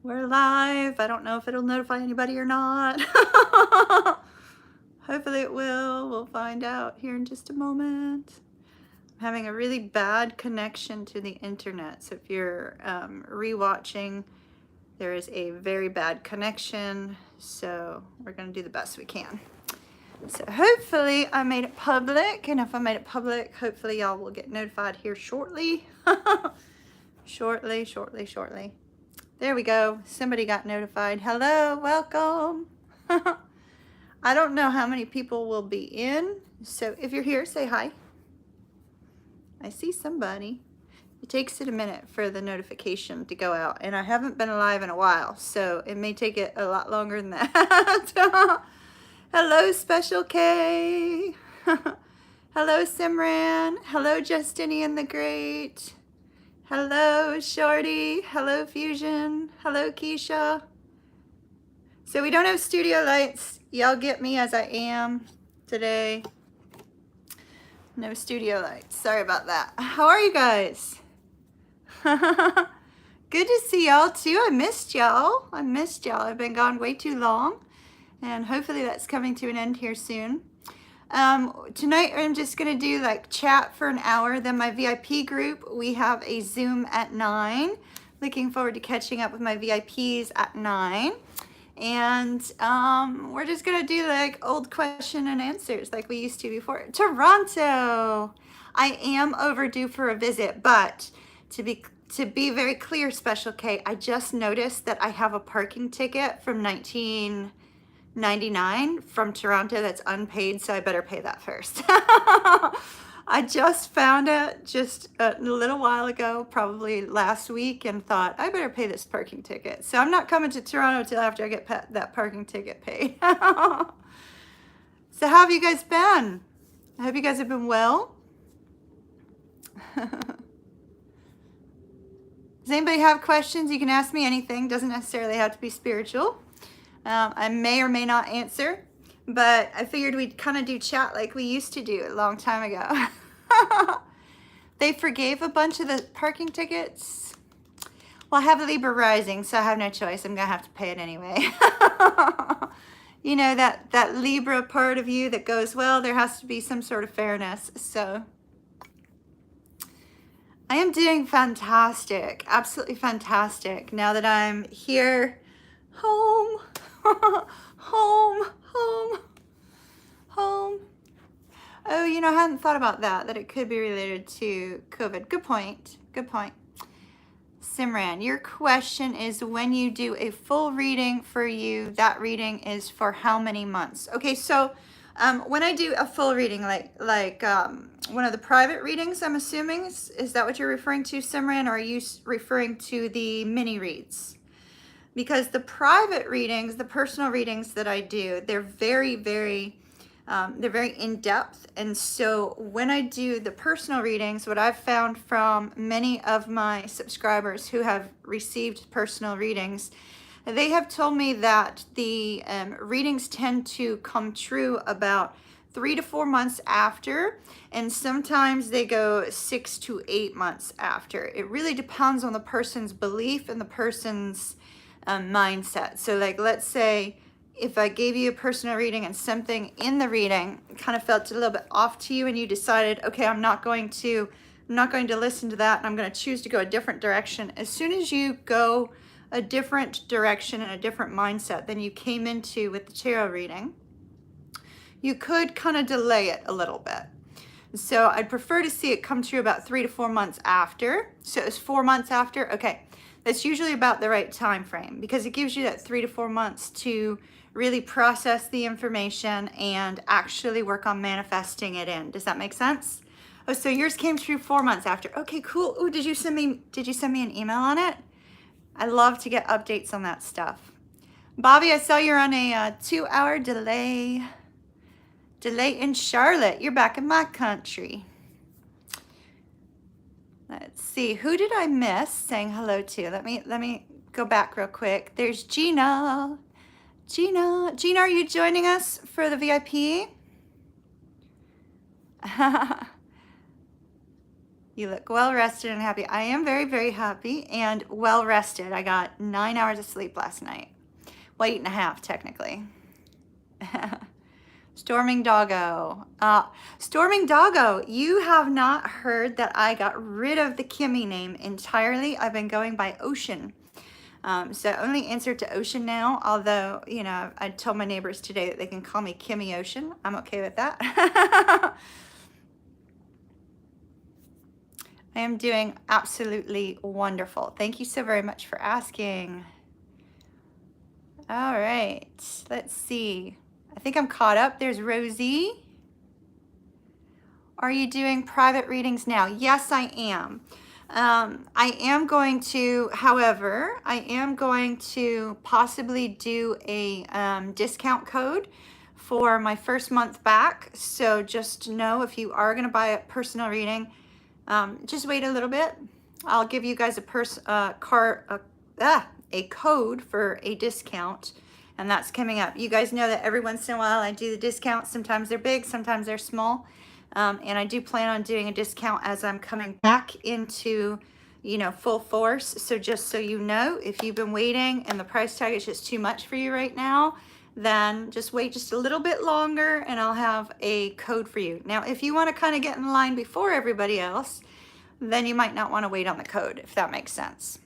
We're live. I don't know if it'll notify anybody or not. Hopefully it will. We'll find out here in just a moment. I'm having a really bad connection to the internet. So if you're rewatching, there is a very bad connection. So we're going to do the best we can. So hopefully I made it public. And if I made it public, hopefully y'all will get notified here shortly. Shortly. There we go. Somebody got notified. Hello, welcome. I don't know how many people will be in. So if you're here, say hi. I see somebody. It takes it a minute for the notification to go out. And I haven't been live in a while, so it may take it a lot longer than that. Hello, Special K. Hello, Simran. Hello, Justinian the Great. Hello, Shorty. Hello, Fusion. Hello, Keisha. So we don't have studio lights. Y'all get me as I am today. No studio lights. Sorry about that. How are you guys? Good to see y'all too. I missed y'all. I've been gone way too long. And hopefully that's coming to an end here soon. Tonight I'm just going to do like chat for an hour. Then my VIP group, we have a Zoom at 9. Looking forward to catching up with my VIPs at 9. And we're just going to do like old question and answers like we used to before. Toronto! I am overdue for a visit, but to be very clear, Special K, I just noticed that I have a parking ticket from 1999 from Toronto that's unpaid, so I better pay that first. I just found it just a little while ago, probably last week, and thought I better pay this parking ticket. So I'm not coming to Toronto till after I get that parking ticket paid. So how have you guys been? I hope you guys have been well. Does anybody have questions? You can ask me anything. Doesn't necessarily have to be spiritual. I may or may not answer, but I figured we'd kind of do chat like we used to do a long time ago. They forgave a bunch of the parking tickets. Well, I have a Libra rising, so I have no choice. I'm going to have to pay it anyway. You know, that Libra part of you that goes, well, there has to be some sort of fairness. So I am doing fantastic, absolutely fantastic now that I'm here home. home. Oh, you know, I hadn't thought about that it could be related to COVID. Good point. Simran, your question is when you do a full reading for you, that reading is for how many months? Okay, so when I do a full reading, like one of the private readings, I'm assuming, is that what you're referring to, Simran, or are you referring to the mini reads? Because the private readings, the personal readings that I do, they're very in-depth. And so when I do the personal readings, what I've found from many of my subscribers who have received personal readings, they have told me that the readings tend to come true about 3 to 4 months after, and sometimes they go 6 to 8 months after. It really depends on the person's belief and the person's mindset. So like, let's say if I gave you a personal reading and something in the reading kind of felt a little bit off to you and you decided, okay, I'm not going to listen to that and I'm going to choose to go a different direction. As soon as you go a different direction and a different mindset than you came into with the tarot reading, you could kind of delay it a little bit. So I'd prefer to see it come true about 3 to 4 months after. So it's 4 months after. Okay. That's usually about the right time frame because it gives you that 3 to 4 months to really process the information and actually work on manifesting it in. Does that make sense? Oh, so yours came through 4 months after. Okay, cool. Oh, did you send me an email on it? I love to get updates on that stuff. Bobby, I saw you're on a 2-hour delay in Charlotte. You're back in my country. Let's see, who did I miss saying hello to? Let me go back real quick. There's Gina. Gina, are you joining us for the VIP? You look well rested and happy. I am very, very happy and well rested. I got 9 hours of sleep last night. Well, 8.5 technically. Storming Doggo. Storming Doggo, you have not heard that I got rid of the Kimmy name entirely. I've been going by Ocean. So I only answer to Ocean now, although, you know, I told my neighbors today that they can call me Kimmy Ocean. I'm okay with that. I am doing absolutely wonderful. Thank you so very much for asking. All right, let's see. I think I'm caught up. There's Rosie. Are you doing private readings now? Yes, I am. I am going to, however, I am going to possibly do a discount code for my first month back. So just know if you are going to buy a personal reading, just wait a little bit. I'll give you guys a code for a discount, and that's coming up. You guys know that every once in a while I do the discounts. Sometimes they're big, sometimes they're small. And I do plan on doing a discount as I'm coming back into, you know, full force. So just so you know, if you've been waiting and the price tag is just too much for you right now, then just wait just a little bit longer and I'll have a code for you. Now, if you want to kind of get in line before everybody else, then you might not want to wait on the code, if that makes sense.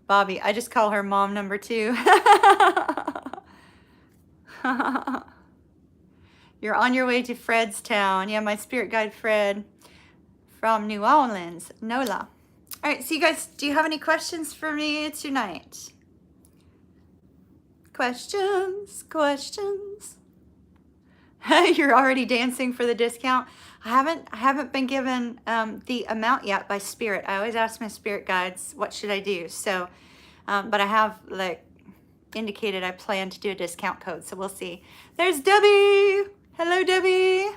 Bobby, I just call her mom number 2. You're on your way to Fredstown. Yeah, my spirit guide Fred from New Orleans, NOLA. All right, so you guys, do you have any questions for me tonight? Questions. You're already dancing for the discount. I haven't been given the amount yet by spirit. I always ask my spirit guides, what should I do? So, but I have like indicated I plan to do a discount code, so we'll see. There's Debbie. Hello, Debbie.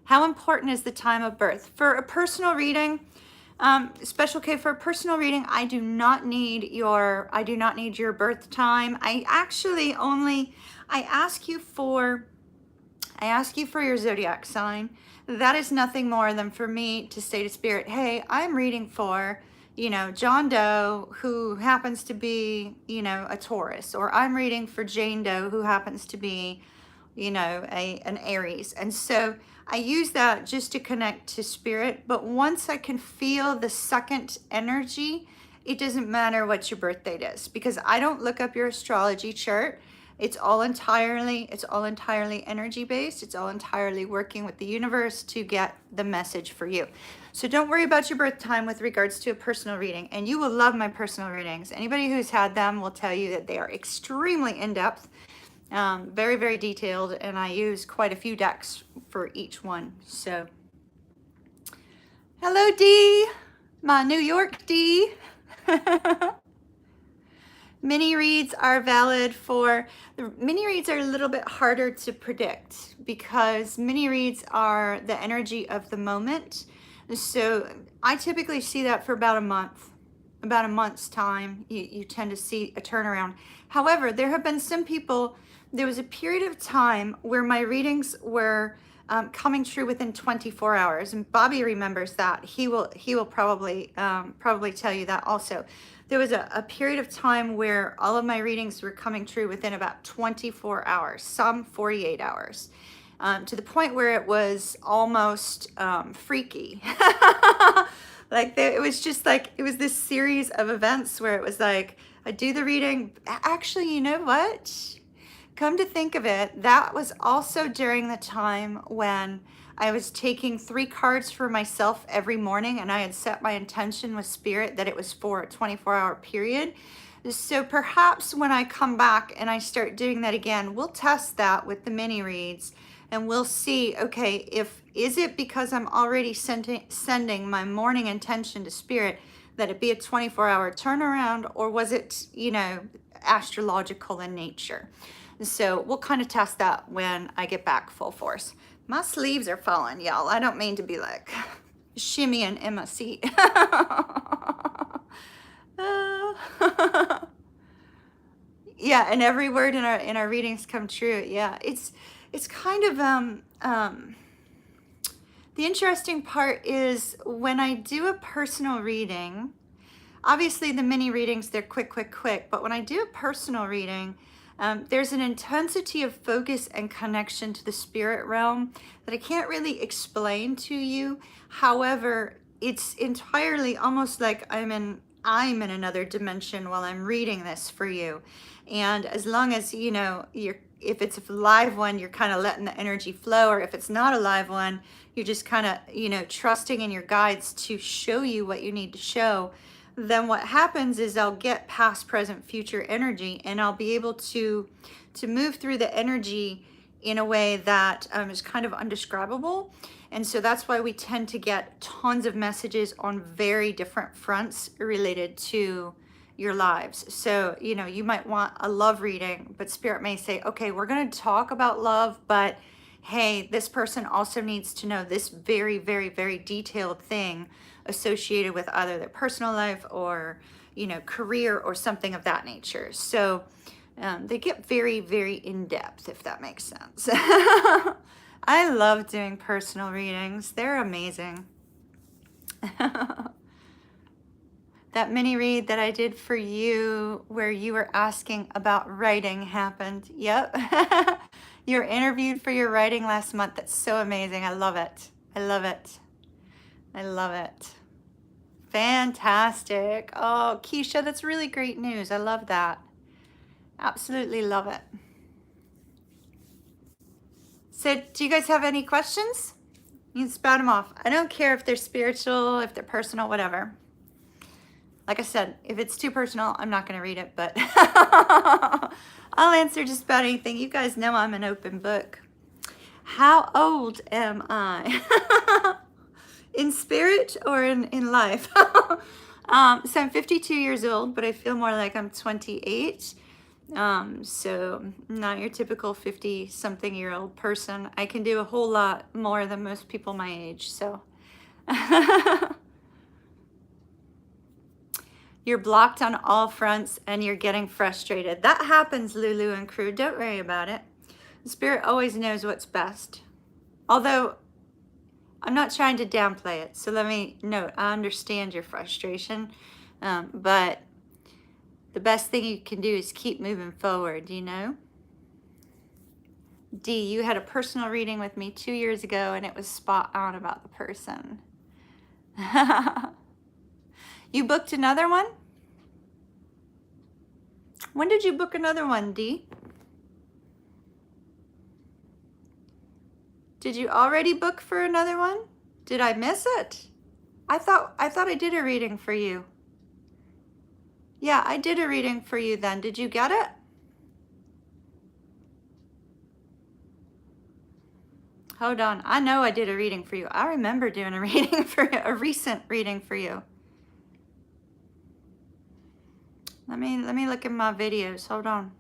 How important is the time of birth for a personal reading? Special K, for a personal reading, I do not need your birth time. I ask you for your zodiac sign. That is nothing more than for me to say to spirit, hey, I'm reading for, you know, John Doe, who happens to be, you know, a Taurus, or I'm reading for Jane Doe, who happens to be, you know, an Aries. And so I use that just to connect to spirit. But once I can feel the second energy, it doesn't matter what your birth date is, because I don't look up your astrology chart. It's all entirely energy based. It's all entirely working with the universe to get the message for you. So don't worry about your birth time with regards to a personal reading, and you will love my personal readings. Anybody who's had them will tell you that they are extremely in-depth, very, very detailed, and I use quite a few decks for each one. So, hello, Dee, my New York Dee. Mini reads are valid for, the mini reads are a little bit harder to predict because mini reads are the energy of the moment. So I typically see that for about a month's time. You tend to see a turnaround. However, there have been some people, there was a period of time where my readings were coming true within 24 hours. And Bobby remembers that. He will probably tell you that also. There was a period of time where all of my readings were coming true within about 24 hours, some 48 hours, to the point where it was almost freaky. Like it was just like, it was this series of events where it was like, I do the reading. Actually, you know what? Come to think of it, that was also during the time when I was taking 3 cards for myself every morning, and I had set my intention with spirit that it was for a 24-hour period. So perhaps when I come back and I start doing that again, we'll test that with the mini reads, and we'll see, okay, is it because I'm already sending my morning intention to spirit that it be a 24-hour turnaround, or was it, you know, astrological in nature? So we'll kind of test that when I get back full force. My sleeves are falling, y'all. I don't mean to be like shimmying in my seat. Yeah, and every word in our readings come true. Yeah, it's kind of the interesting part is when I do a personal reading. Obviously, the mini readings, they're quick, quick, quick. But when I do a personal reading, there's an intensity of focus and connection to the spirit realm that I can't really explain to you. However, it's entirely almost like I'm in another dimension while I'm reading this for you. And as long as, you know, if it's a live one, you're kind of letting the energy flow, or if it's not a live one, you're just kind of, you know, trusting in your guides to show you what you need to show. Then what happens is I'll get past, present, future energy, and I'll be able to move through the energy in a way that is kind of undescribable. And so that's why we tend to get tons of messages on very different fronts related to your lives. So, you know, you might want a love reading, but Spirit may say, okay, we're going to talk about love, but hey, this person also needs to know this very, very, very detailed thing associated with either their personal life or, you know, career or something of that nature. So they get very, very in depth, if that makes sense. I love doing personal readings. They're amazing. That mini read that I did for you where you were asking about writing happened. Yep. You were interviewed for your writing last month. That's so amazing. I love it. I love it. I love it. Fantastic. Oh, Keisha, that's really great news. I love that. Absolutely love it. So do you guys have any questions? You can spout them off. I don't care if they're spiritual, if they're personal, whatever. Like I said, if it's too personal, I'm not going to read it, but I'll answer just about anything. You guys know I'm an open book. How old am I? In spirit or in life? So I'm 52 years old, but I feel more like I'm 28. So not your typical 50-something-year-old person. I can do a whole lot more than most people my age, so. You're blocked on all fronts and you're getting frustrated. That happens, Lulu and crew. Don't worry about it. The Spirit always knows what's best. Although, I'm not trying to downplay it. So let me note, I understand your frustration. But the best thing you can do is keep moving forward, you know? D, you had a personal reading with me 2 years ago and it was spot on about the person. You booked another one? When did you book another one, D? Did you already book for another one? Did I miss it? I thought I did a reading for you. Yeah, I did a reading for you then. Did you get it? Hold on. I know I did a reading for you. I remember doing a reading for you, a recent reading for you. Let me look at my videos. Hold on.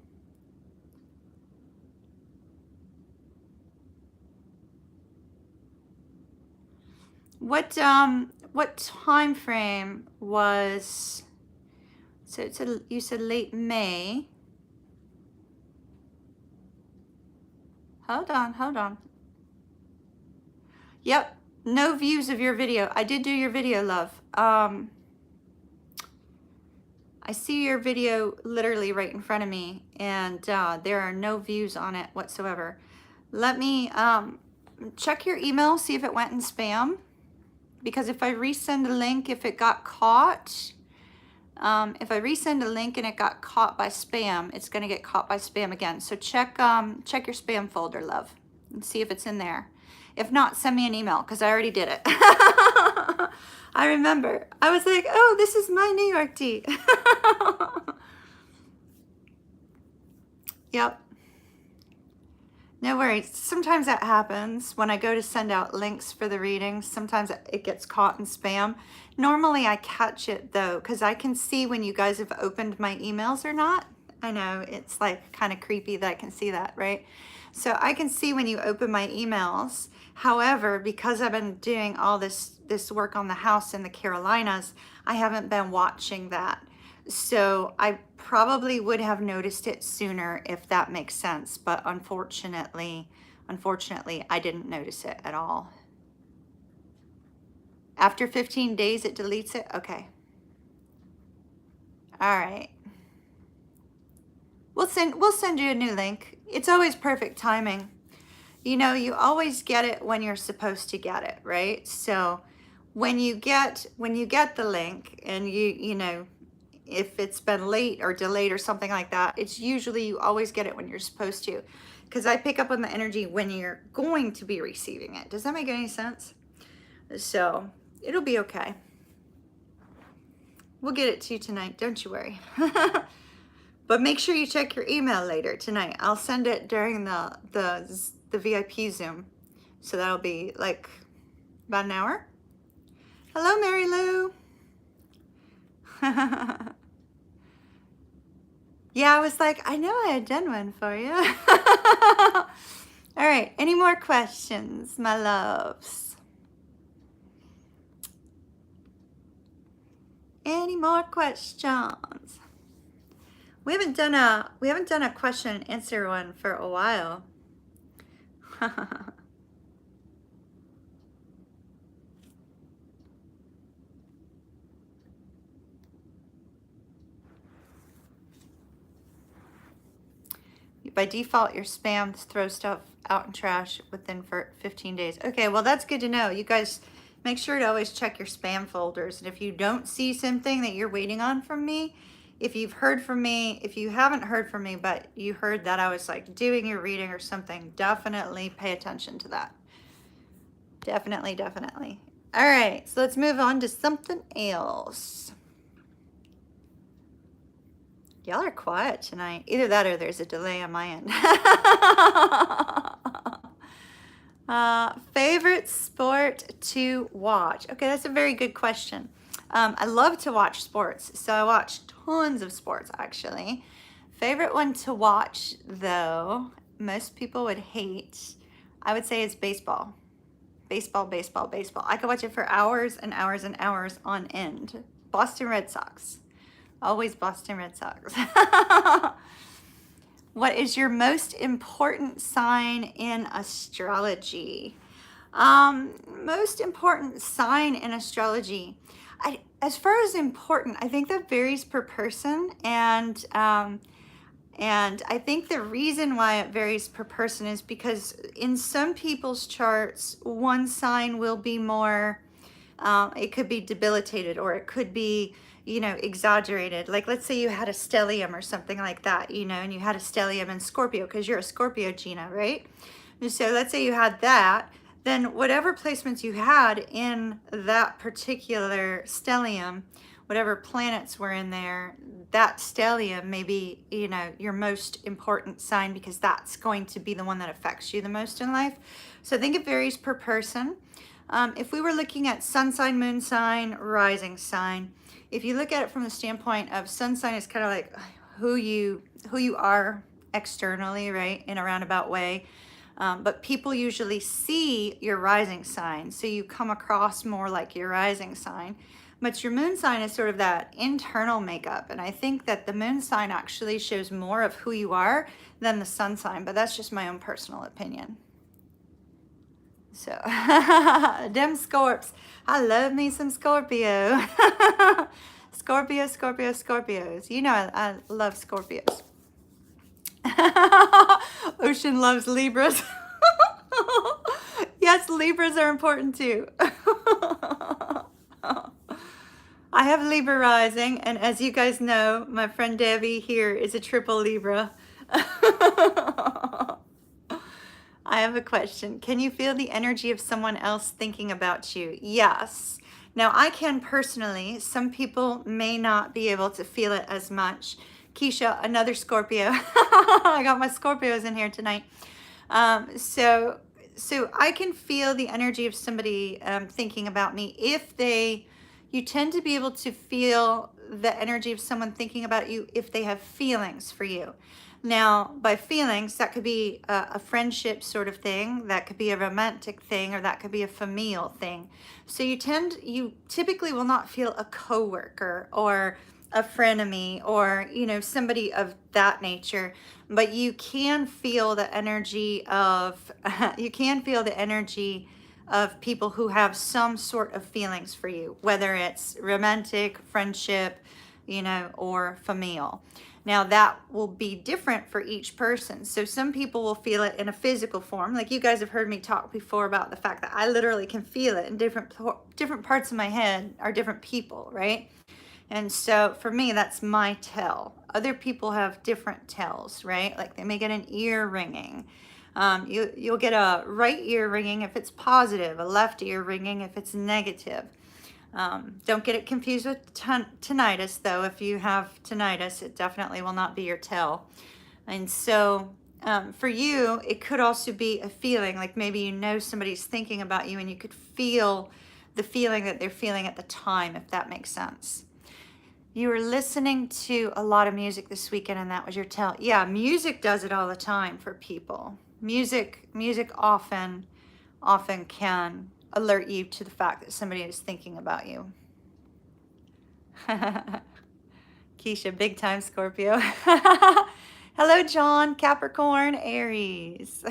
What time frame was? So you said late May. Hold on. Yep, no views of your video. I did do your video, love. I see your video literally right in front of me, and there are no views on it whatsoever. Let me check your email, see if it went in spam. Because if I resend a link, if it got caught, if I resend a link and it got caught by spam, it's going to get caught by spam again. So check your spam folder, love, and see if it's in there. If not, send me an email because I already did it. I remember. I was like, oh, this is my New York tea. Yep. No worries. Sometimes that happens when I go to send out links for the readings. Sometimes it gets caught in spam. Normally I catch it though, because I can see when you guys have opened my emails or not. I know it's like kind of creepy that I can see that, right? So I can see when you open my emails. However, because I've been doing all this work on the house in the Carolinas, I haven't been watching that. So I probably would have noticed it sooner if that makes sense. But unfortunately, I didn't notice it at all. After 15 days, it deletes it? Okay. All right. We'll send you a new link. It's always perfect timing. You know, you always get it when you're supposed to get it, right? So when you get the link and you know, if it's been late or delayed or something like that, it's usually you always get it when you're supposed to. Because I pick up on the energy when you're going to be receiving it. Does that make any sense? So it'll be okay. We'll get it to you tonight, don't you worry. But make sure you check your email later tonight. I'll send it during the VIP Zoom. So that'll be like about an hour. Hello, Mary Lou. Yeah, I was like, I know I had done one for you. All right, any more questions, my loves? Any more questions? We haven't done a question and answer one for a while. By default, your spam throws stuff out in trash within 15 days. Okay, well, that's good to know. You guys make sure to always check your spam folders. And if you don't see something that you're waiting on from me, if you've heard from me, if you haven't heard from me, but you heard that I was like doing your reading or something, definitely pay attention to that. Definitely, definitely. All right, so let's move on to something else. Y'all are quiet tonight. Either that or there's a delay on my end. Favorite sport to watch? Okay, that's a very good question. I love to watch sports, so I watch tons of sports actually. Favorite one to watch though, most people would hate, I would say is baseball. Baseball. I could watch it for hours and hours and hours on end. Boston Red Sox. Always Boston Red Sox. What is your most important sign in astrology? Most important sign in astrology. As far as important, I think that varies per person, and I think the reason why it varies per person is because in some people's charts, one sign will be more, it could be debilitated, or it could be, you know, exaggerated. Like, let's say you had a stellium or something like that, you know, and you had a stellium in Scorpio, because you're a Scorpio, Gina, right? And so let's say you had that, then whatever placements you had in that particular stellium, whatever planets were in there, that stellium may be, you know, your most important sign, because that's going to be the one that affects you the most in life. So I think it varies per person. If we were looking at sun sign, moon sign, rising sign, if you look at it from the standpoint of sun sign is kind of like who you are externally, right, in a roundabout way. But people usually see your rising sign, so you come across more like your rising sign. But your moon sign is sort of that internal makeup, and I think that the moon sign actually shows more of who you are than the sun sign, but that's just my own personal opinion. So, dem Scorps. I love me some Scorpio. Scorpios. You know I love Scorpios. Ocean loves Libras. Yes, Libras are important too. I have Libra rising, and as you guys know, my friend Debbie here is a triple Libra. I have a question. Can you feel the energy of someone else thinking about you? Yes. Now, I can personally. Some people may not be able to feel it as much. Keisha, another Scorpio. I got my Scorpios in here tonight. So I can feel the energy of somebody thinking about me. You tend to be able to feel the energy of someone thinking about you if they have feelings for you. Now, by feelings, that could be a friendship sort of thing, that could be a romantic thing, or that could be a familial thing. So you typically will not feel a coworker or a frenemy or, you know, somebody of that nature, but you can feel the energy of, you can feel the energy of people who have some sort of feelings for you, whether it's romantic, friendship, you know, or familial. Now that will be different for each person. So some people will feel it in a physical form. Like you guys have heard me talk before about the fact that I literally can feel it in different parts of my head are different people, right? And so for me, that's my tell. Other people have different tells, right? Like they may get an ear ringing. You'll get a right ear ringing if it's positive, a left ear ringing if it's negative. Don't get it confused with tinnitus, though. If you have tinnitus, it definitely will not be your tell. And so for you, it could also be a feeling, like maybe you know somebody's thinking about you and you could feel the feeling that they're feeling at the time, if that makes sense. You were listening to a lot of music this weekend and that was your tell. Yeah, music does it all the time for people. Music often can alert you to the fact that somebody is thinking about you. Keisha, big time Scorpio. Hello, John, Capricorn, Aries.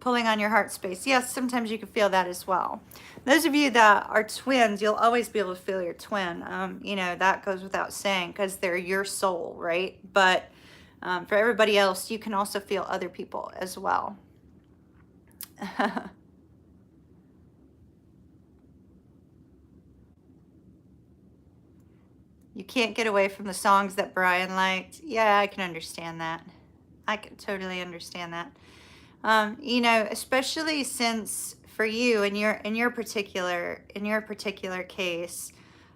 Pulling on your heart space. Yes, sometimes you can feel that as well. Those of you that are twins, you'll always be able to feel your twin. You know, that goes without saying because they're your soul, right? But for everybody else, you can also feel other people as well. You can't get away from the songs that Brian liked. Yeah, I can understand that. I can totally understand that. You know, especially since for you in your particular case,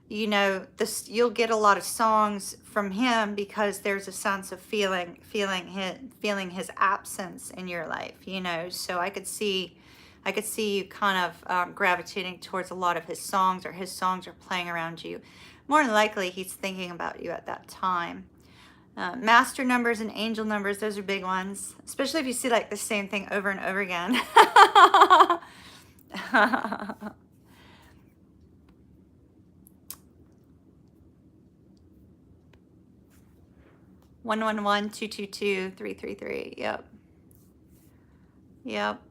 you know, this you'll get a lot of songs from him because there's a sense of feeling his absence in your life, you know. So I could see you kind of gravitating towards a lot of his songs, or his songs are playing around you. More than likely, he's thinking about you at that time. Master numbers and angel numbers, those are big ones, especially if you see like the same thing over and over again. 111, 222, 333. Yep.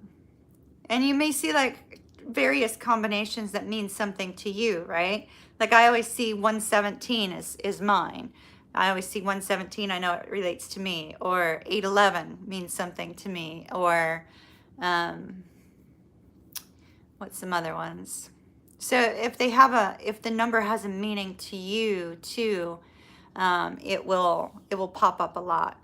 And you may see like various combinations that mean something to you, right? Like I always see 117 is mine. I always see 117, I know it relates to me. Or 811 means something to me. Or what's some other ones? So if the number has a meaning to you too, it will pop up a lot.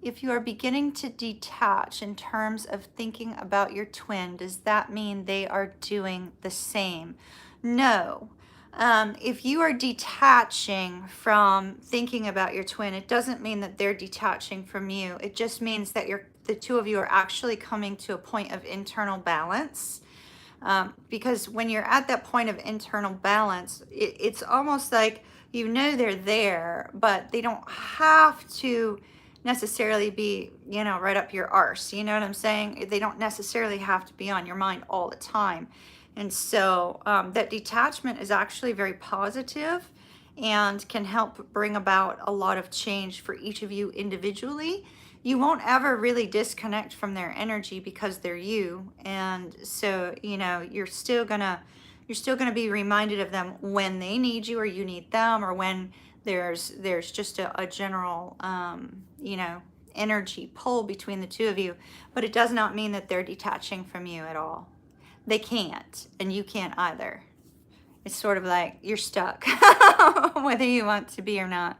If you are beginning to detach in terms of thinking about your twin, does that mean they are doing the same? No. If you are detaching from thinking about your twin, it doesn't mean that they're detaching from you. It just means that the two of you are actually coming to a point of internal balance. Because when you're at that point of internal balance, it's almost like you know they're there, but they don't have to necessarily be, you know, right up your arse. You know what I'm saying? They don't necessarily have to be on your mind all the time. And so that detachment is actually very positive and can help bring about a lot of change for each of you individually. You won't ever really disconnect from their energy because they're you. And so, you know, you're still gonna be reminded of them when they need you or you need them, or when there's just a general, you know, energy pull between the two of you. But it does not mean that they're detaching from you at all. They can't, and you can't either. It's sort of like you're stuck, whether you want to be or not.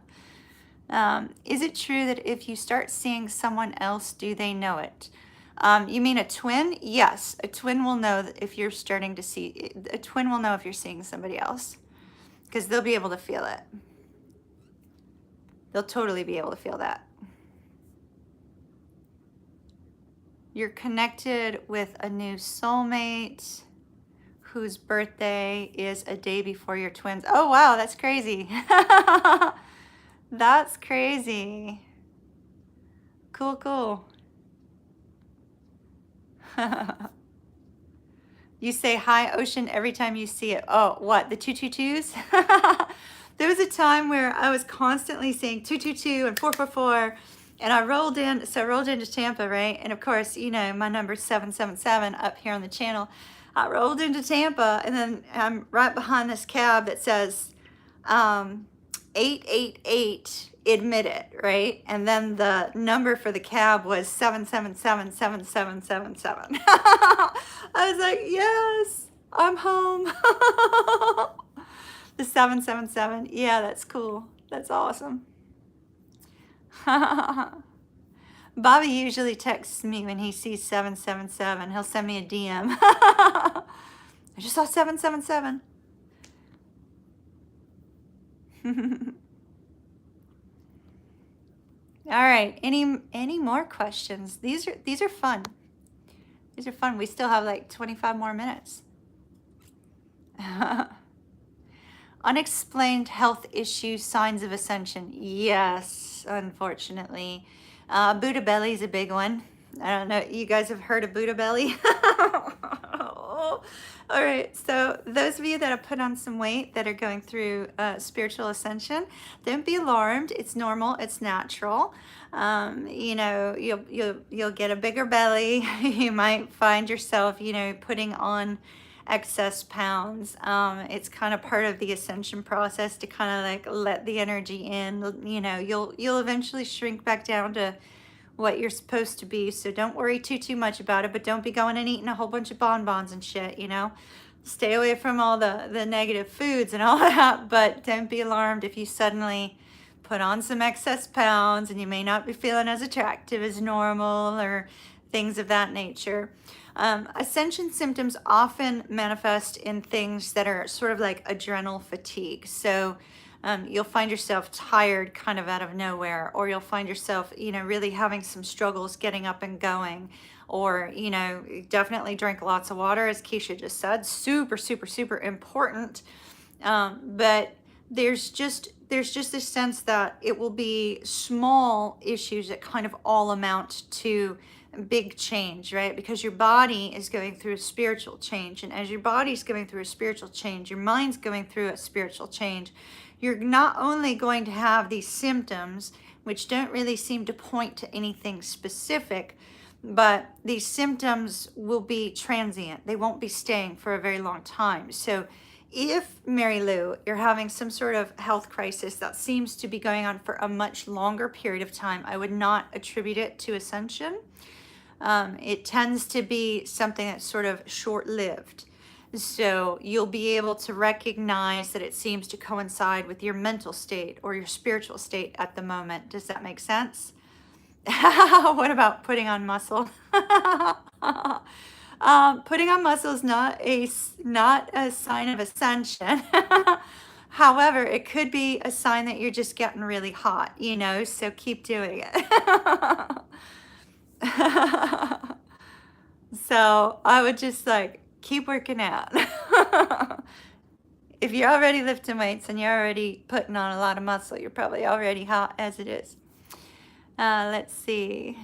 Is it true that if you start seeing someone else, do they know it? You mean a twin? Yes, a twin will know that if you're starting to see, a twin will know if you're seeing somebody else, because they'll be able to feel it. They'll totally be able to feel that. You're connected with a new soulmate whose birthday is a day before your twins. Oh, wow, that's crazy. That's crazy. Cool. You say hi, ocean, every time you see it. Oh, what? The 222s? There was a time where I was constantly saying 222 and 444, and I rolled into Tampa, right? And of course, you know, my number's 777 up here on the channel. I rolled into Tampa, and then I'm right behind this cab that says 888 admitted, right? And then the number for the cab was 7777777. I was like, yes, I'm home. The 777. Yeah, that's cool. That's awesome. Bobby usually texts me when he sees 777. He'll send me a DM. I just saw 777. All right. Any more questions? These are fun. These are fun. We still have like 25 more minutes. Unexplained health issues, signs of ascension. Yes, unfortunately. Buddha belly is a big one. I don't know. You guys have heard of Buddha belly? All right. So those of you that have put on some weight that are going through spiritual ascension, don't be alarmed. It's normal. It's natural. You know, you'll get a bigger belly. You might find yourself, you know, putting on excess pounds. It's kind of part of the ascension process to kind of like let the energy in. You know, you'll eventually shrink back down to what you're supposed to be. So don't worry too much about it, but don't be going and eating a whole bunch of bonbons and shit, you know. Stay away from all the negative foods and all that, but don't be alarmed if you suddenly put on some excess pounds and you may not be feeling as attractive as normal or things of that nature. Ascension symptoms often manifest in things that are sort of like adrenal fatigue. So you'll find yourself tired kind of out of nowhere, or you'll find yourself, you know, really having some struggles getting up and going, or, you know, definitely drink lots of water, as Keisha just said, super important. But there's just a sense that it will be small issues that kind of all amount to big change, right? Because your body is going through a spiritual change, and as your body's going through a spiritual change, your mind's going through a spiritual change. You're not only going to have these symptoms, which don't really seem to point to anything specific, but these symptoms will be transient. They won't be staying for a very long time. So if, Mary Lou, you're having some sort of health crisis that seems to be going on for a much longer period of time, I would not attribute it to ascension. It tends to be something that's sort of short-lived. So you'll be able to recognize that it seems to coincide with your mental state or your spiritual state at the moment. Does that make sense? What about putting on muscle? Putting on muscle is not a sign of ascension. However, it could be a sign that you're just getting really hot, you know, so keep doing it. So I would just like keep working out. If you're already lifting weights and you're already putting on a lot of muscle, you're probably already hot as it is. Let's see.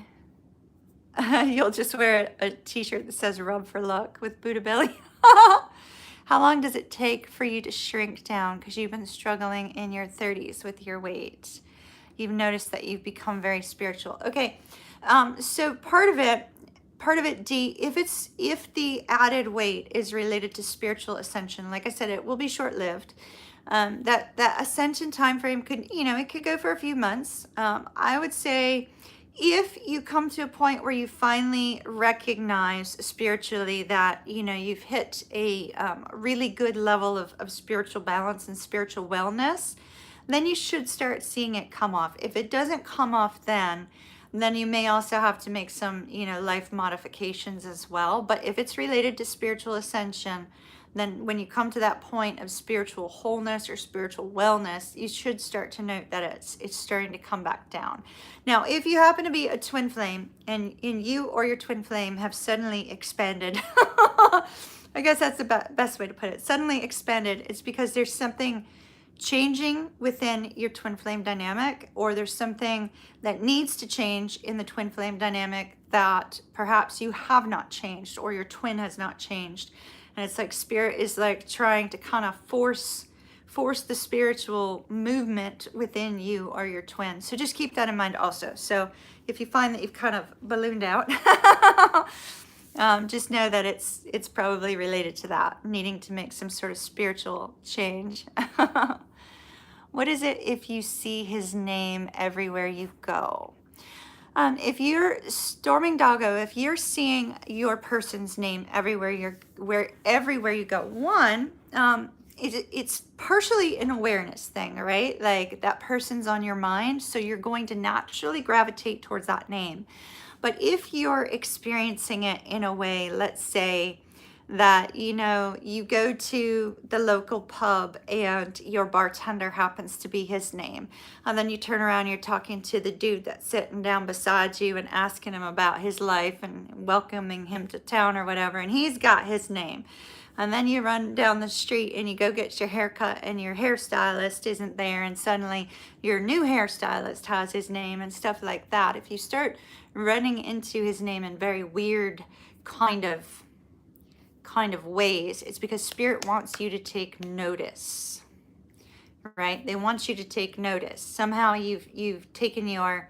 You'll just wear a t-shirt that says rub for luck with Buddha belly. How long does it take for you to shrink down? Because you've been struggling in your 30s with your weight. You've noticed that you've become very spiritual. Okay, so part of it, D, if the added weight is related to spiritual ascension, like I said, it will be short-lived. That ascension time frame could, you know, it could go for a few months. I would say if you come to a point where you finally recognize spiritually that, you know, you've hit a really good level of spiritual balance and spiritual wellness, then you should start seeing it come off. If it doesn't come off then you may also have to make some, you know, life modifications as well. But if it's related to spiritual ascension, then when you come to that point of spiritual wholeness or spiritual wellness, you should start to note that it's starting to come back down. Now, if you happen to be a twin flame and you or your twin flame have suddenly expanded, I guess that's the best way to put it. Suddenly expanded, it's because there's something changing within your twin flame dynamic, or there's something that needs to change in the twin flame dynamic that perhaps you have not changed or your twin has not changed. And it's like spirit is like trying to kind of force the spiritual movement within you or your twin. So just keep that in mind also. So if you find that you've kind of ballooned out, just know that it's probably related to that, needing to make some sort of spiritual change. What is it if you see his name everywhere you go? If you're storming doggo, if you're seeing your person's name everywhere everywhere you go, one, it's partially an awareness thing, right? Like that person's on your mind, so you're going to naturally gravitate towards that name. But if you're experiencing it in a way, let's say that, you know, you go to the local pub and your bartender happens to be his name, and then you turn around, you're talking to the dude that's sitting down beside you and asking him about his life and welcoming him to town or whatever, and he's got his name. And then you run down the street and you go get your hair cut and your hairstylist isn't there, and suddenly your new hairstylist has his name and stuff like that. If you start running into his name in very weird kind of ways, it's because spirit wants you to take notice, right? They want you to take notice. Somehow you've taken your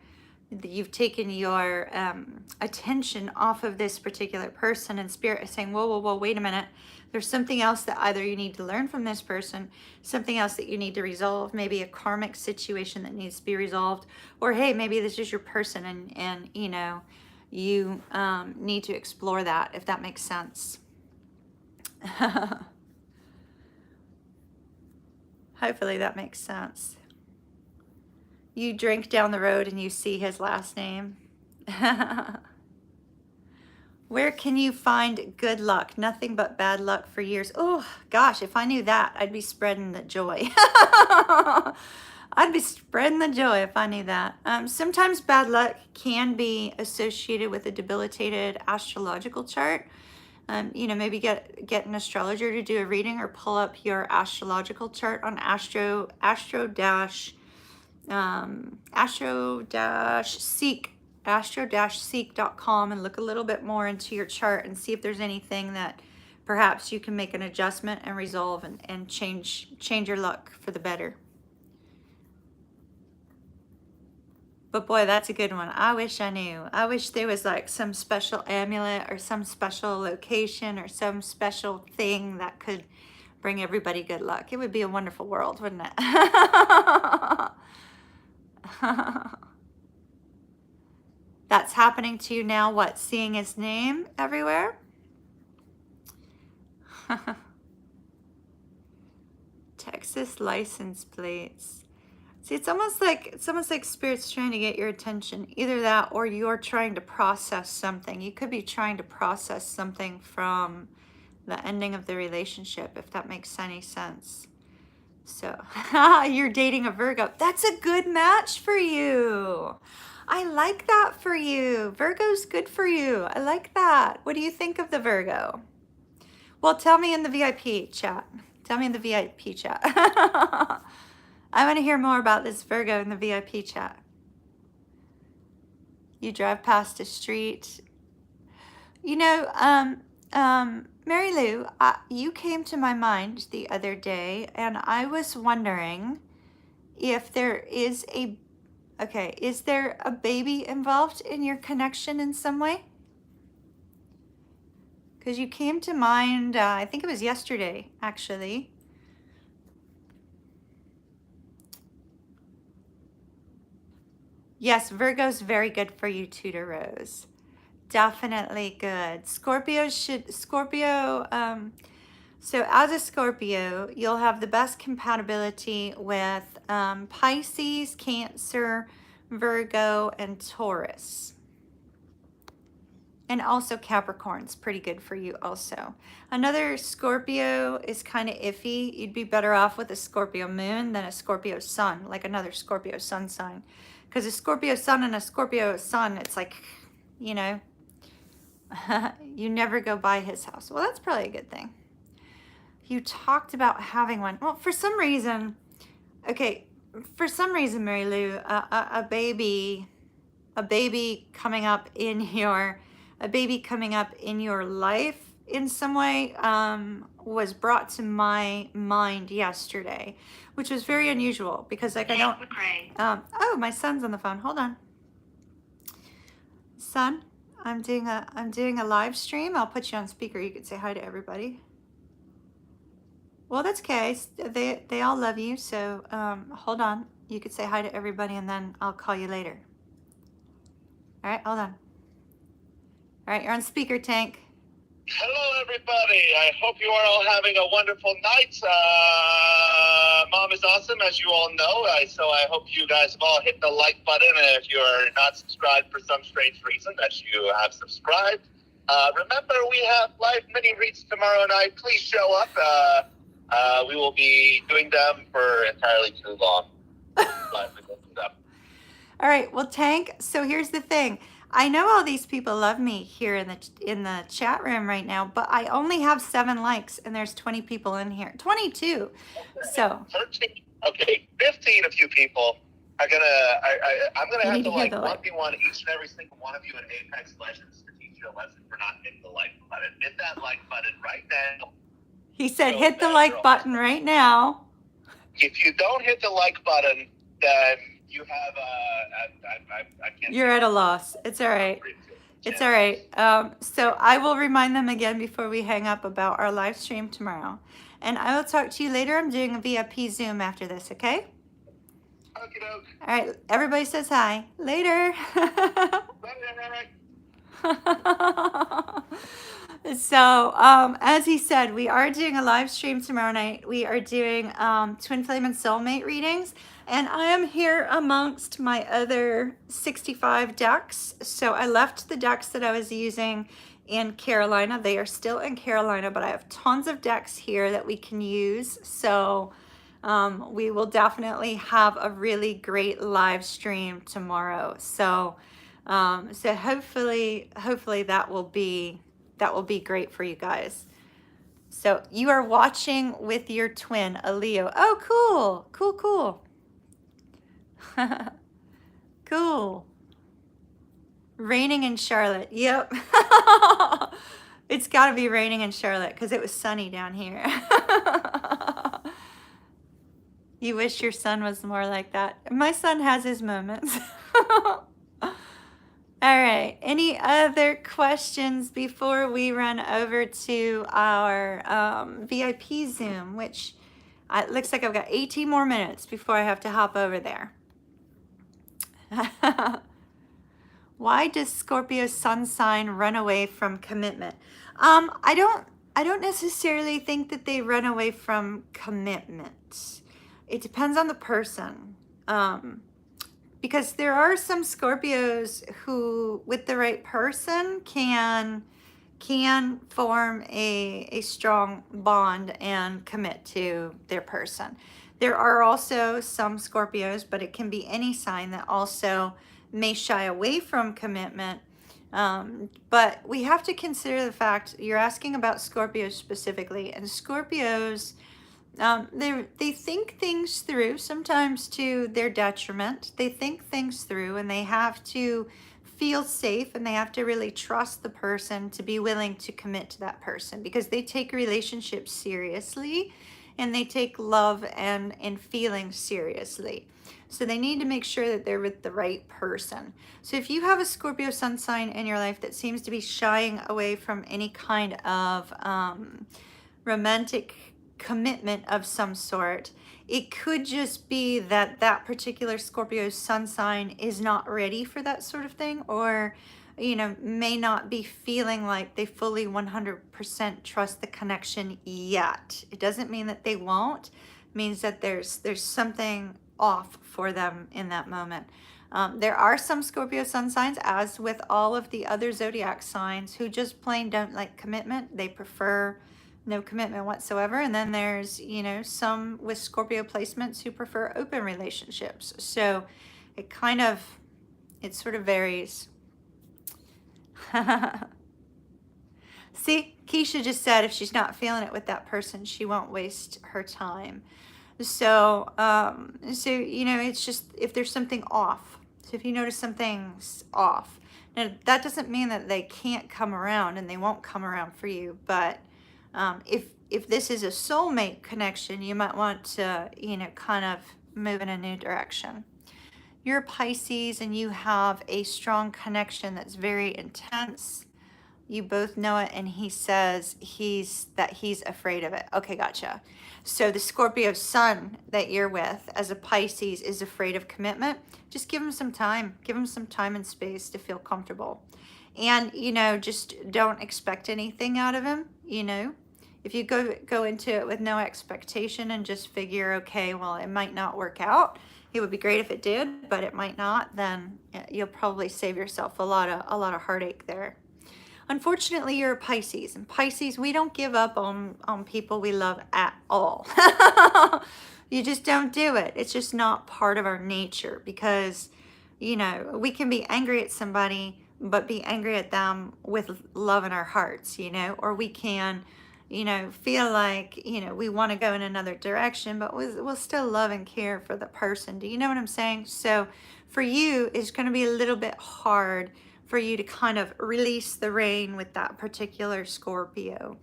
attention off of this particular person, and spirit is saying, whoa, wait a minute. There's something else that either you need to learn from this person, something else that you need to resolve, maybe a karmic situation that needs to be resolved, or hey, maybe this is your person and you know, you need to explore that, if that makes sense. Hopefully that makes sense. You drink down the road and you see his last name. Where can you find good luck? Nothing but bad luck for years. Oh gosh, if I knew that, I'd be spreading the joy. I'd be spreading the joy if I knew that. Sometimes bad luck can be associated with a debilitated astrological chart. You know, maybe get an astrologer to do a reading, or pull up your astrological chart on astro-seek.com and look a little bit more into your chart and see if there's anything that perhaps you can make an adjustment and resolve and change your luck for the better. But boy, that's a good one. I wish I knew. I wish there was like some special amulet or some special location or some special thing that could bring everybody good luck. It would be a wonderful world, wouldn't it? That's happening to you now, what? Seeing his name everywhere? Texas license plates. See, it's almost like spirit's trying to get your attention. Either that, or you're trying to process something. You could be trying to process something from the ending of the relationship, if that makes any sense. So, you're dating a Virgo. That's a good match for you. I like that for you. Virgo's good for you. I like that. What do you think of the Virgo? Well, tell me in the VIP chat. Tell me in the VIP chat. I want to hear more about this Virgo in the VIP chat. You drive past a street. You know, Mary Lou, you came to my mind the other day, and I was wondering if there is is there a baby involved in your connection in some way? Because you came to mind, I think it was yesterday, actually. Yes, Virgo's very good for you, Tudor Rose. Definitely good. So as a Scorpio, you'll have the best compatibility with Pisces, Cancer, Virgo, and Taurus. And also Capricorn's pretty good for you also. Another Scorpio is kind of iffy. You'd be better off with a Scorpio moon than a Scorpio sun, like another Scorpio sun sign. Because a Scorpio sun and a Scorpio sun, it's like, you know, you never go by his house. Well, that's probably a good thing. You talked about having one. Well, for some reason, Mary Lou, a baby coming up in your life in some way was brought to my mind yesterday, which was very unusual because like I don't. Oh, my son's on the phone. Hold on, son. I'm doing a live stream. I'll put you on speaker. You could say hi to everybody. Well, that's okay. They all love you. So hold on. You could say hi to everybody, and then I'll call you later. All right, hold on. All right, you're on speaker, Tank. Hello, everybody. I hope you are all having a wonderful night. Mom is awesome, as you all know. So I hope you guys have all hit the like button. And if you're not subscribed for some strange reason, that you have subscribed. Remember, we have live mini reads tomorrow night. Please show up. We will be doing them for entirely too long. All right. Well, Tank. So here's the thing. I know all these people love me here in the chat room right now, but I only have 7 likes, and there's 20 people in here. 22. So 13. Okay, 15 of you people are I'm gonna have to like 1v1 each and every single one of you in Apex Legends to teach you a lesson for not hitting the like button. Hit that like button right now. He said, hit the like button right now. If you don't hit the like button, then you have I can't. You're at a loss. It's all right. It's all right. So I will remind them again before we hang up about our live stream tomorrow. And I will talk to you later. I'm doing a VIP Zoom after this, okay? Okey-doke. All right. Everybody says hi. Later. So, as he said, we are doing a live stream tomorrow night. We are doing Twin Flame and Soulmate readings. And I am here amongst my other 65 decks. So I left the decks that I was using in Carolina. They are still in Carolina, but I have tons of decks here that we can use. So we will definitely have a really great live stream tomorrow. So hopefully that will be great for you guys. So you are watching with your twin, a Leo. Oh, cool. Cool. Raining in Charlotte. Yep. It's got to be raining in Charlotte because it was sunny down here. You wish your son was more like that. My son has his moments. All right. Any other questions before we run over to our VIP Zoom, which it looks like I've got 18 more minutes before I have to hop over there. Why does Scorpio sun sign run away from commitment? I don't necessarily think that they run away from commitment. It depends on the person. Because there are some Scorpios who, with the right person, can form a strong bond and commit to their person. There are also some Scorpios, but it can be any sign that also may shy away from commitment. But we have to consider the fact you're asking about Scorpios specifically, and Scorpios, they think things through, sometimes to their detriment. They think things through, and they have to feel safe, and they have to really trust the person to be willing to commit to that person, because they take relationships seriously, and they take love and feelings seriously. So they need to make sure that they're with the right person. So if you have a Scorpio sun sign in your life that seems to be shying away from any kind of romantic commitment of some sort, it could just be that that particular Scorpio sun sign is not ready for that sort of thing, or may not be feeling like they fully 100% trust the connection yet. It doesn't mean that they won't. It means that there's something off for them in that moment. There are some Scorpio sun signs, as with all of the other zodiac signs, who just plain don't like commitment. They prefer no commitment whatsoever. And then there's, some with Scorpio placements who prefer open relationships. So it sort of varies. See, Keisha just said if she's not feeling it with that person, she won't waste her time. So, it's just if there's something off. So if you notice something's off. Now, that doesn't mean that they can't come around and they won't come around for you, but if this is a soulmate connection, you might want to, kind of move in a new direction. You're a Pisces and you have a strong connection that's very intense. You both know it, and he says he's afraid of it. Okay, gotcha. So the Scorpio sun that you're with as a Pisces is afraid of commitment. Just give him some time. Give him some time and space to feel comfortable. And, just don't expect anything out of him, If you go into it with no expectation and just figure, okay, well, it might not work out. It would be great if it did, but it might not. Then you'll probably save yourself a lot of heartache there. Unfortunately, you're a Pisces, and Pisces, we don't give up on people we love at all. You just don't do it. It's just not part of our nature because, we can be angry at somebody, but be angry at them with love in our hearts, or we can, feel like, we want to go in another direction, but we'll still love and care for the person. Do you know what I'm saying? So for you, it's going to be a little bit hard for you to kind of release the rein with that particular Scorpio.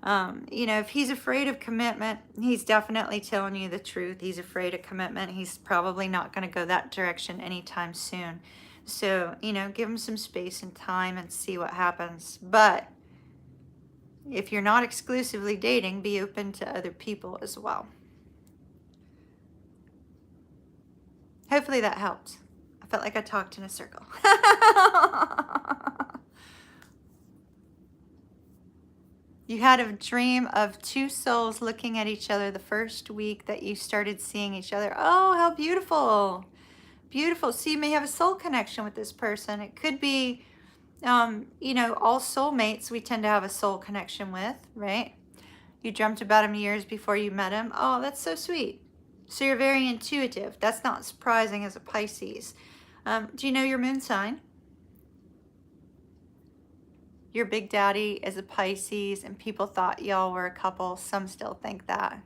If he's afraid of commitment, he's definitely telling you the truth. He's afraid of commitment. He's probably not going to go that direction anytime soon. So, give him some space and time and see what happens. But if you're not exclusively dating, be open to other people as well. Hopefully that helped. I felt like I talked in a circle. You had a dream of two souls looking at each other the first week that you started seeing each other. Oh, how beautiful. Beautiful. So you may have a soul connection with this person. It could be, all soulmates we tend to have a soul connection with, right? You dreamt about him years before you met him. Oh, that's so sweet. So you're very intuitive. That's not surprising as a Pisces. Do you know your moon sign? Your big daddy is a Pisces, and people thought y'all were a couple. Some still think that.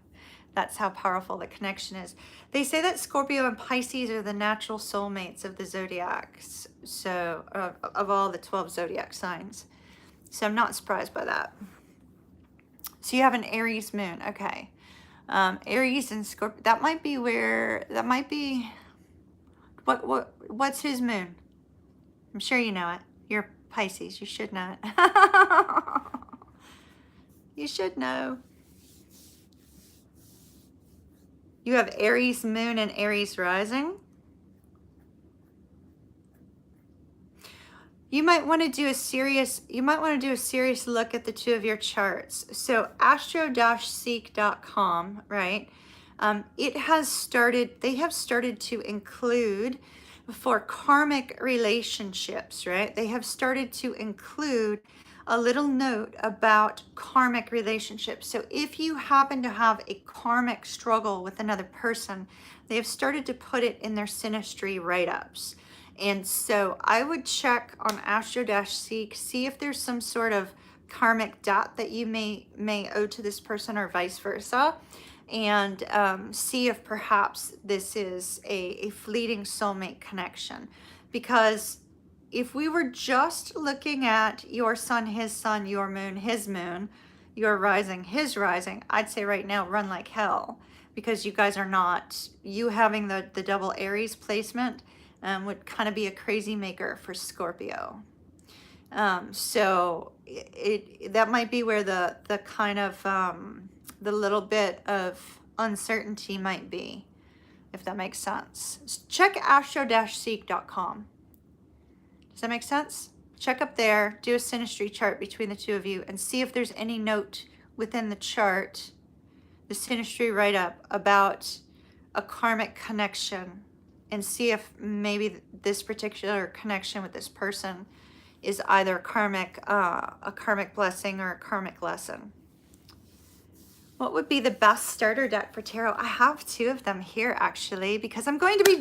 That's how powerful the connection is. They say that Scorpio and Pisces are the natural soulmates of the zodiac, so of all the 12 zodiac signs. So I'm not surprised by that. So you have an Aries moon, okay. Aries and Scorpio, that might be, what's his moon? I'm sure you know it. You're Pisces, you should know it. You should know. You have Aries moon and Aries rising. You might want to do a serious look at the two of your charts. So astro-seek.com, right? They have started to include for karmic relationships, right? They have started to include a little note about karmic relationships. So if you happen to have a karmic struggle with another person, they have started to put it in their synastry write-ups. And so I would check on Astro-Seek, see if there's some sort of karmic debt that you may owe to this person or vice versa, and see if perhaps this is a fleeting soulmate connection. Because if we were just looking at your sun, his sun, your moon, his moon, your rising, his rising, I'd say right now run like hell, because you guys are not, you having the double Aries placement would kind of be a crazy maker for Scorpio. So that might be where the kind of the little bit of uncertainty might be, if that makes sense. Check astro-seek.com. Does that make sense? Check up there, do a synastry chart between the two of you, and see if there's any note within the chart, the synastry write-up, about a karmic connection, and see if maybe this particular connection with this person is either a karmic blessing or a karmic lesson. What would be the best starter deck for tarot? I have two of them here actually, because I'm going to be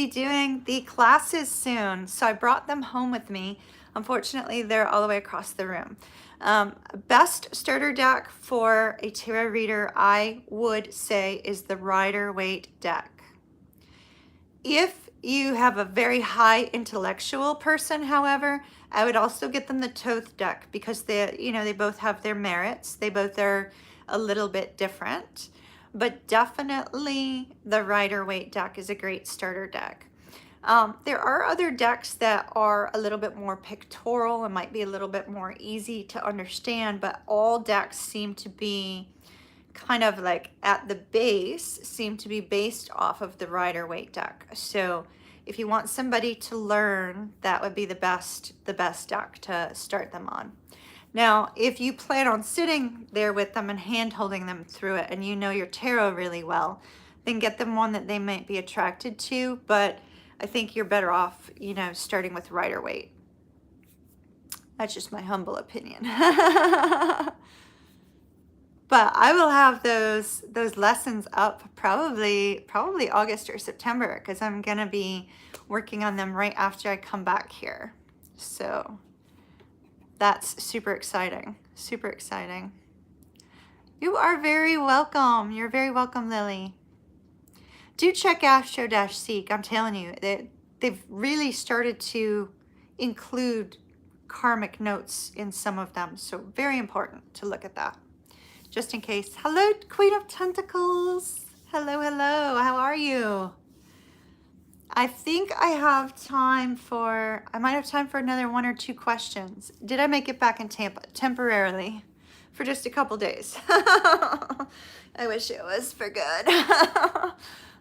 doing the classes soon. So I brought them home with me. Unfortunately, they're all the way across the room. Best starter deck for a tarot reader, I would say, is the Rider-Waite deck. If you have a very high intellectual person, however, I would also get them the Thoth deck because they both have their merits. They both are a little bit different, but definitely the Rider-Waite deck is a great starter deck. There are other decks that are a little bit more pictorial and might be a little bit more easy to understand, but all decks seem to be kind of like at the base, seem to be based off of the Rider-Waite deck. So if you want somebody to learn, that would be the best deck to start them on. Now, if you plan on sitting there with them and hand holding them through it and you know your tarot really well, then get them one that they might be attracted to. But I think you're better off, starting with Rider-Waite. That's just my humble opinion. But I will have those lessons up probably August or September, because I'm going to be working on them right after I come back here. So that's super exciting. Super exciting. You are very welcome. You're very welcome, Lily. Do check Astro-Seek. I'm telling you, they've really started to include karmic notes in some of them. So very important to look at that. Just in case. Hello, Queen of Tentacles. Hello, hello. How are you? I think I have time for, I might have time for another 1 or 2 questions. Did I make it back in Tampa temporarily for just a couple days? I wish it was for good.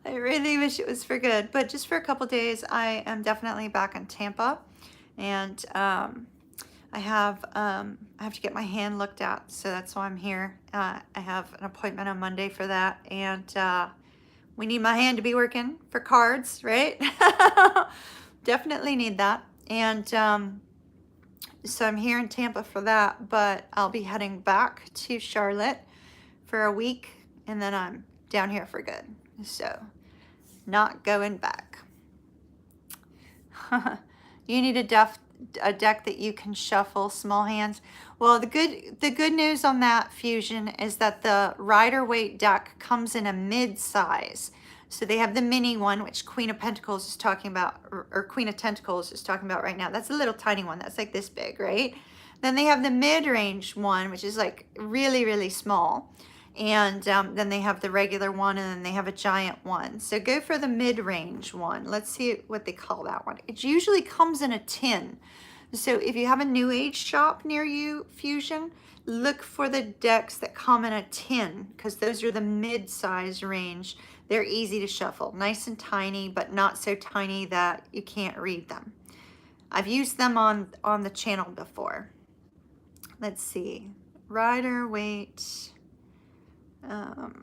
I really wish it was for good, but just for a couple days, I am definitely back in Tampa, and I have to get my hand looked at, so that's why I'm here. I have an appointment on Monday for that, and we need my hand to be working for cards, right? Definitely need that. And so I'm here in Tampa for that, but I'll be heading back to Charlotte for a week, and then I'm down here for good. So not going back. You need a deck that you can shuffle, small hands. Well, the good news on that, Fusion, is that the Rider-Waite deck comes in a mid-size. So they have the mini one, which Queen of Pentacles is talking about, or Queen of Tentacles is talking about right now. That's a little tiny one. That's like this big, right? Then they have the mid-range one, which is like really, really small. And then they have the regular one, and then they have a giant one. So go for the mid-range one. Let's see what they call that one. It usually comes in a tin. So if you have a New Age shop near you, Fusion, look for the decks that come in a tin, because those are the mid-size range. They're easy to shuffle. Nice and tiny, but not so tiny that you can't read them. I've used them on the channel before. Let's see. Rider-Waite. 10.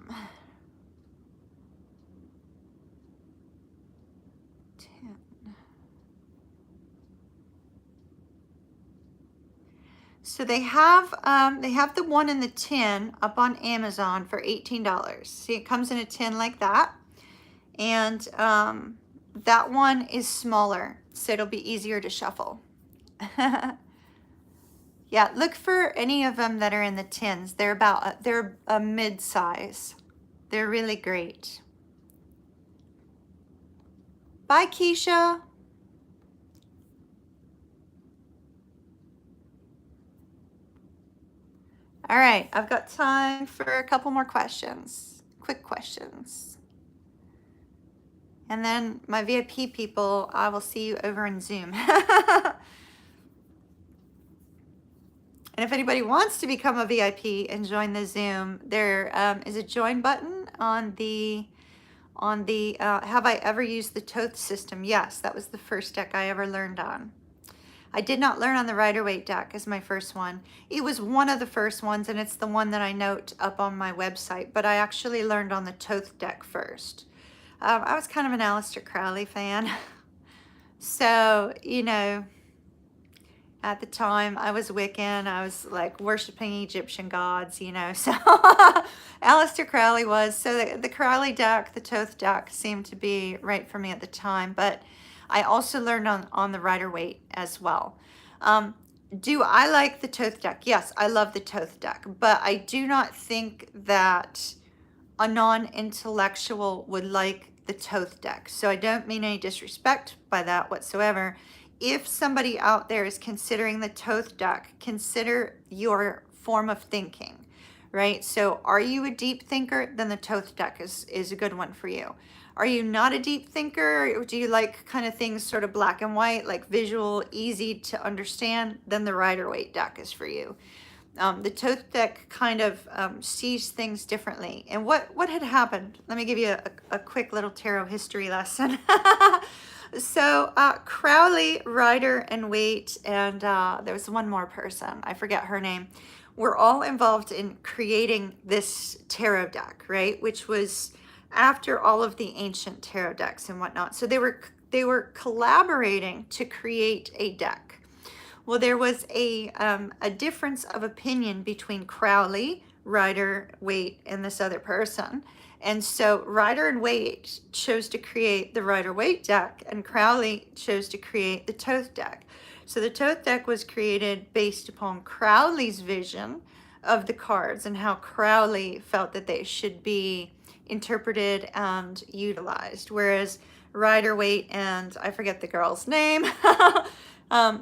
So they have the one in the tin up on Amazon for $18. See, it comes in a tin like that, and that one is smaller, so it'll be easier to shuffle. Yeah, look for any of them that are in the tins. They're a mid-size. They're really great. Bye, Keisha. All right, I've got time for a couple more questions. Quick questions. And then my VIP people, I will see you over in Zoom. And if anybody wants to become a VIP and join the Zoom, there is a join button on the have I ever used the Thoth system? Yes, that was the first deck I ever learned on. I did not learn on the Rider-Waite deck as my first one. It was one of the first ones, and it's the one that I note up on my website, but I actually learned on the Thoth deck first. I was kind of an Aleister Crowley fan. So, at the time, I was Wiccan. I was like worshiping Egyptian gods, so Aleister Crowley was. So the Crowley deck, the Thoth deck seemed to be right for me at the time. But I also learned on the Rider-Waite as well. Do I like the Thoth deck? Yes, I love the Thoth deck. But I do not think that a non-intellectual would like the Thoth deck. So I don't mean any disrespect by that whatsoever. If somebody out there is considering the Thoth deck, consider your form of thinking, right? So are you a deep thinker? Then the Thoth deck is a good one for you. Are you not a deep thinker? Or do you like kind of things sort of black and white, like visual, easy to understand? Then the Rider-Waite deck is for you. The Thoth deck kind of sees things differently. And what had happened? Let me give you a quick little tarot history lesson. So Crowley, Rider, and Waite, and there was one more person, I forget her name, were all involved in creating this tarot deck, right? Which was after all of the ancient tarot decks and whatnot. So they were collaborating to create a deck. Well, there was a difference of opinion between Crowley, Rider, Waite, and this other person. And so Rider and Waite chose to create the Rider-Waite deck, and Crowley chose to create the Thoth deck. So the Thoth deck was created based upon Crowley's vision of the cards and how Crowley felt that they should be interpreted and utilized. Whereas Rider-Waite and I forget the girl's name,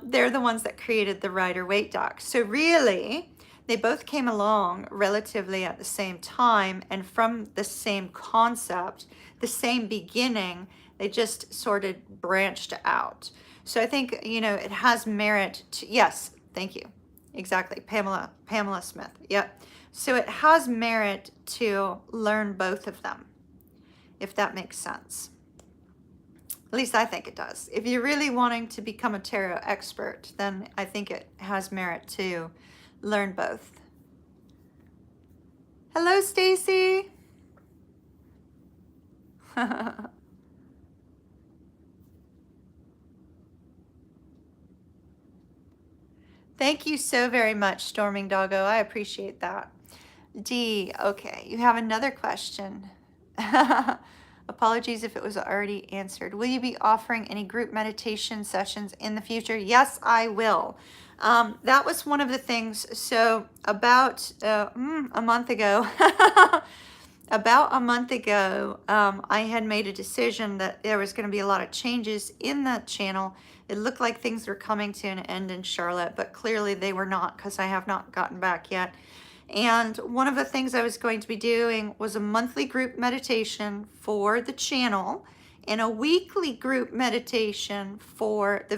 they're the ones that created the Rider-Waite deck. So really, they both came along relatively at the same time and from the same concept, the same beginning, they just sort of branched out. So I think, you know, it has merit to, yes, thank you. Exactly, Pamela Smith, yep. So it has merit to learn both of them, if that makes sense. At least I think it does. If you're really wanting to become a tarot expert, then I think it has merit to learn both. Hello, Stacy. Thank you so very much, Storming Doggo. I appreciate that. D, okay, you have another question. Apologies if it was already answered. Will you be offering any group meditation sessions in the future? Yes, I will. That was one of the things. So about a month ago, I had made a decision that there was going to be a lot of changes in that channel. It looked like things were coming to an end in Charlotte, but clearly they were not because I have not gotten back yet. And one of the things I was going to be doing was a monthly group meditation for the channel and a weekly group meditation for the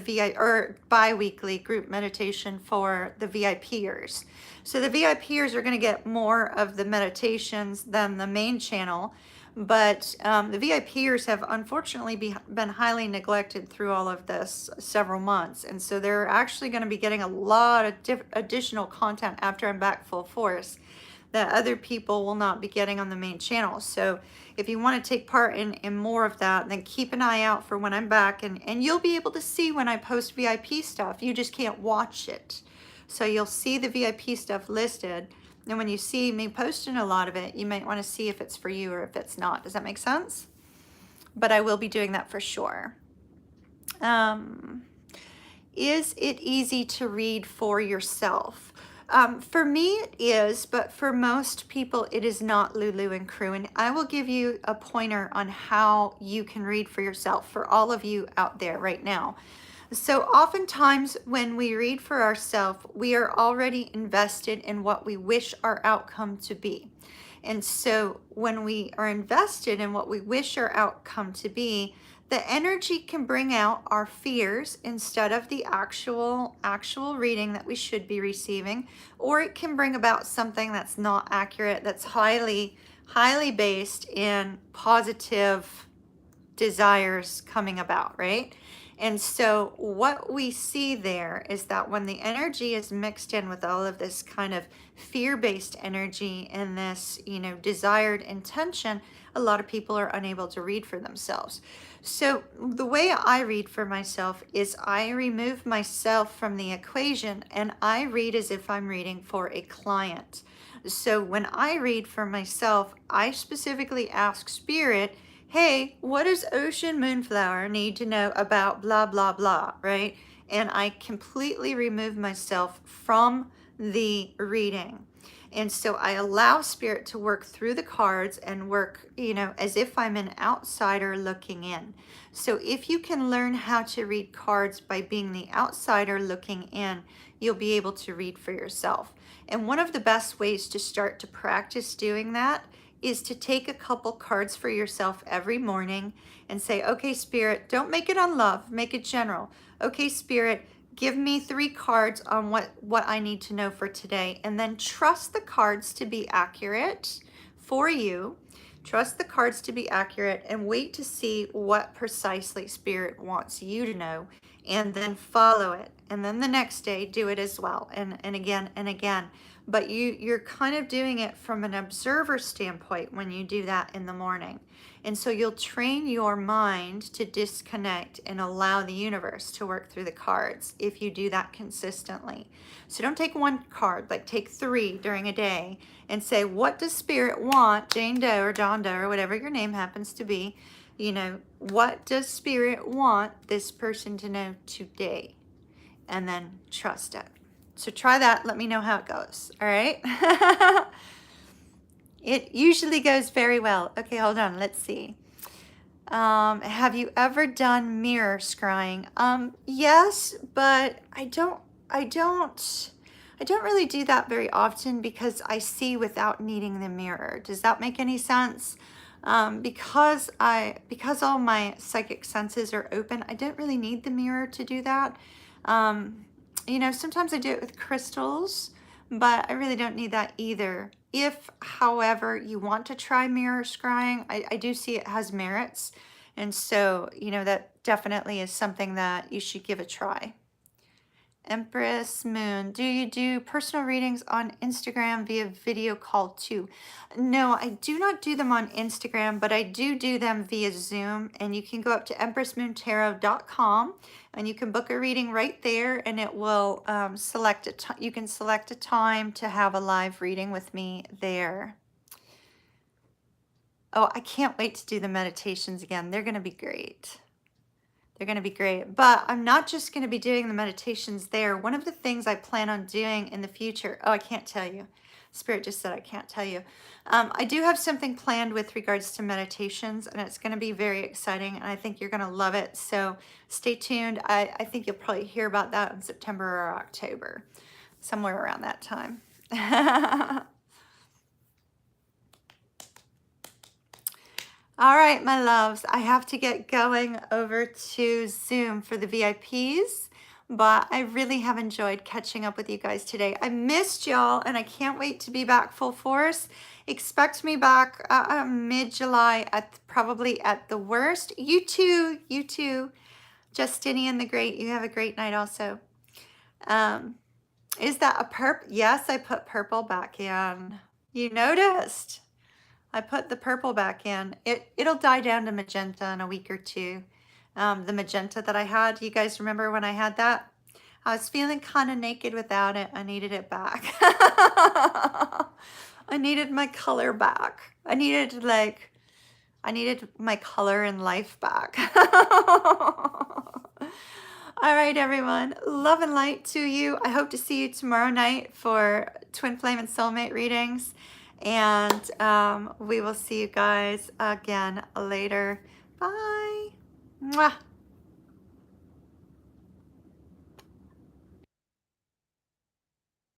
bi-weekly group meditation for the VIPers. So the VIPers are going to get more of the meditations than the main channel, but the VIPers have unfortunately been highly neglected through all of this several months. And so they're actually going to be getting a lot of additional content after I'm back full force that other people will not be getting on the main channel. So if you want to take part in more of that, then keep an eye out for when I'm back. And you'll be able to see when I post VIP stuff. You just can't watch it. So you'll see the VIP stuff listed. And when you see me posting a lot of it, you might want to see if it's for you or if it's not. Does that make sense? But I will be doing that for sure. Is it easy to read for yourself? For me, it is, but for most people, it is not, Lulu and crew. And I will give you a pointer on how you can read for yourself for all of you out there right now. So oftentimes when we read for ourselves, we are already invested in what we wish our outcome to be. And so when we are invested in what we wish our outcome to be, the energy can bring out our fears instead of the actual reading that we should be receiving, or it can bring about something that's not accurate, that's highly based in positive desires coming about, right? And so what we see there is that when the energy is mixed in with all of this kind of fear-based energy and this, desired intention, a lot of people are unable to read for themselves. So the way I read for myself is I remove myself from the equation and I read as if I'm reading for a client. So when I read for myself, I specifically ask Spirit, hey, what does Ocean Moonflower need to know about blah, blah, blah, right? And I completely remove myself from the reading. And so I allow Spirit to work through the cards and work, as if I'm an outsider looking in. So if you can learn how to read cards by being the outsider looking in, you'll be able to read for yourself. And one of the best ways to start to practice doing that is to take a couple cards for yourself every morning and say, okay, Spirit, don't make it on love, make it general. Okay, Spirit, give me 3 cards on what I need to know for today, and then trust the cards to be accurate for you. Trust the cards to be accurate and wait to see what precisely Spirit wants you to know, and then follow it. And then the next day, do it as well, and again and again. But you're kind of doing it from an observer standpoint when you do that in the morning. And so you'll train your mind to disconnect and allow the universe to work through the cards if you do that consistently. So don't take 1 card, like take 3 during a day and say, what does Spirit want, Jane Doe or John Doe or whatever your name happens to be, what does Spirit want this person to know today? And then trust it. So try that. Let me know how it goes. All right. It usually goes very well. Okay, hold on. Let's see. Have you ever done mirror scrying? Yes, but I don't really do that very often because I see without needing the mirror. Does that make any sense? Because all my psychic senses are open, I don't really need the mirror to do that. Sometimes I do it with crystals, but I really don't need that either. If, however, you want to try mirror scrying, I do see it has merits. And so, that definitely is something that you should give a try. Empress Moon, do you do personal readings on Instagram via video call too? No, I do not do them on Instagram, but I do them via Zoom. And you can go up to empressmoontarot.com and you can book a reading right there, and it will you can select a time to have a live reading with me there. Oh, I can't wait to do the meditations again. They're going to be great. They're going to be great. But I'm not just going to be doing the meditations there. One of the things I plan on doing in the future, I can't tell you. Spirit just said I can't tell you. I do have something planned with regards to meditations, and it's going to be very exciting, and I think you're going to love it. So stay tuned. I think you'll probably hear about that in September or October, somewhere around that time. All right, my loves, I have to get going over to Zoom for the VIPs, but I really have enjoyed catching up with you guys today. I missed y'all, and I can't wait to be back full force. Expect me back mid-July, probably at the worst. You too, Justinian the Great. You have a great night also. Is that a perp? Yes, I put purple back in. You noticed. I put the purple back in. It'll die down to magenta in a week or two. The magenta that I had, you guys remember when I had that? I was feeling kind of naked without it. I needed it back. I needed my color back. I needed my color and life back. All right, everyone. Love and light to you. I hope to see you tomorrow night for Twin Flame and Soulmate readings. And we will see you guys again later. Bye. Mwah.